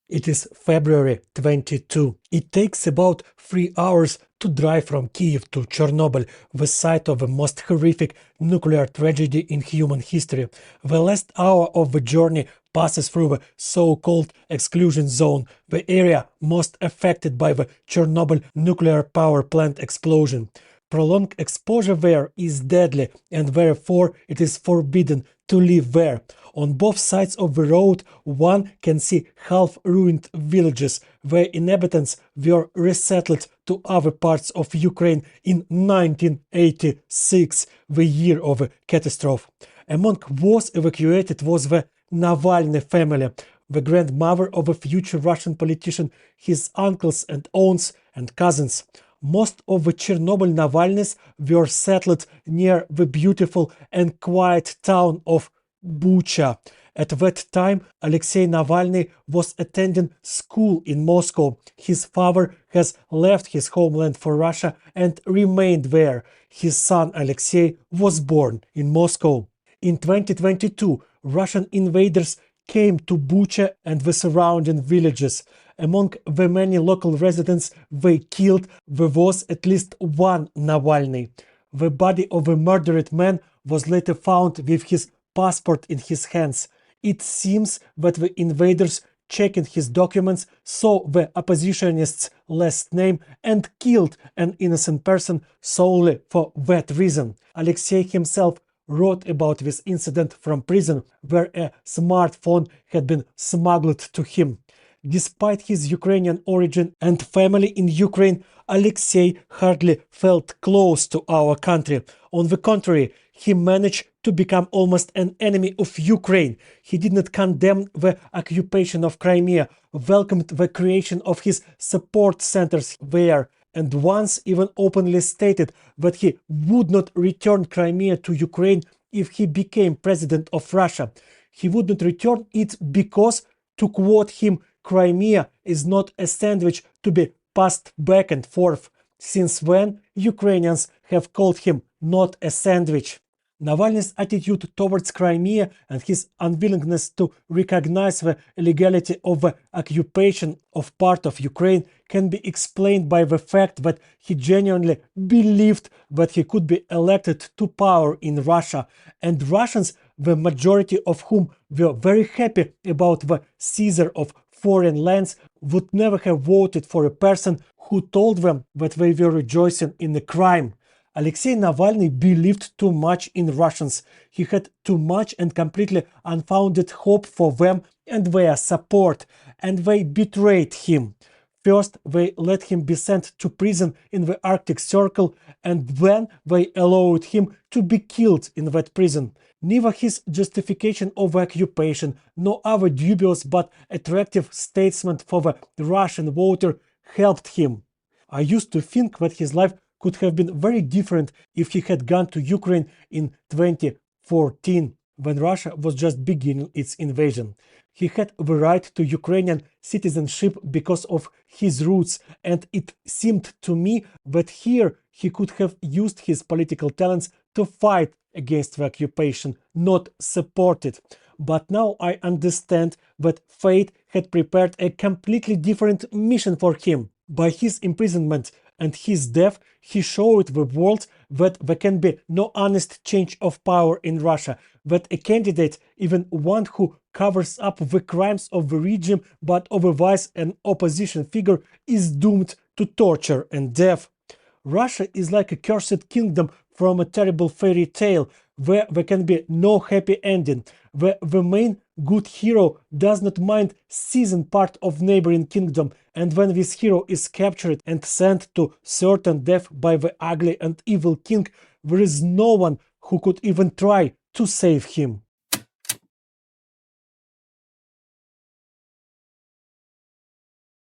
It is February 22. It takes about 3 hours to drive from Kyiv to Chernobyl, the site of the most horrific nuclear tragedy in human history. The last hour of the journey passes through the so-called Exclusion Zone, the area most affected by the Chernobyl nuclear power plant explosion. Prolonged exposure there is deadly, and therefore it is forbidden to live there. On both sides of the road, one can see half-ruined villages where inhabitants were resettled to other parts of Ukraine in 1986, the year of the catastrophe. Among those evacuated was the Navalny family, the grandmother of a future Russian politician, his uncles and aunts and cousins. Most of the Chernobyl Navalnys were settled near the beautiful and quiet town of Bucha. At that time, Alexei Navalny was attending school in Moscow. His father has left his homeland for Russia and remained there. His son Alexei was born in Moscow. In 2022, Russian invaders came to Bucha and the surrounding villages. Among the many local residents they killed, there was at least one Navalny. The body of a murdered man was later found with his passport in his hands. It seems that the invaders, checking his documents, saw the oppositionist's last name and killed an innocent person solely for that reason. Alexei himself wrote about this incident from prison, where a smartphone had been smuggled to him. Despite his Ukrainian origin and family in Ukraine, Alexei hardly felt close to our country. On the contrary, he managed to become almost an enemy of Ukraine. He did not condemn the occupation of Crimea, welcomed the creation of his support centers there, and once even openly stated that he would not return Crimea to Ukraine if he became president of Russia. He would not return it because, to quote him, Crimea is not a sandwich to be passed back and forth. Since when Ukrainians have called him not a sandwich. Navalny's attitude towards Crimea and his unwillingness to recognize the illegality of the occupation of part of Ukraine can be explained by the fact that he genuinely believed that he could be elected to power in Russia, and Russians, the majority of whom were very happy about the seizure of foreign lands, would never have voted for a person who told them that they were rejoicing in a crime. Alexei Navalny believed too much in Russians. He had too much and completely unfounded hope for them and their support, and they betrayed him. First, they let him be sent to prison in the Arctic Circle, and then they allowed him to be killed in that prison. Neither his justification of the occupation nor other dubious but attractive statement for the Russian voter helped him. I used to think that his life could have been very different if he had gone to Ukraine in 2014, when Russia was just beginning its invasion. He had the right to Ukrainian citizenship because of his roots, and it seemed to me that here he could have used his political talents to fight against the occupation, not support it. But now I understand that fate had prepared a completely different mission for him. By his imprisonment and his death, he showed the world that there can be no honest change of power in Russia, that a candidate, even one who covers up the crimes of the regime but otherwise an opposition figure, is doomed to torture and death. Russia is like a cursed kingdom from a terrible fairy tale, where there can be no happy ending, where the main good hero does not mind seizing part of neighboring kingdom, and when this hero is captured and sent to certain death by the ugly and evil king, there is no one who could even try to save him.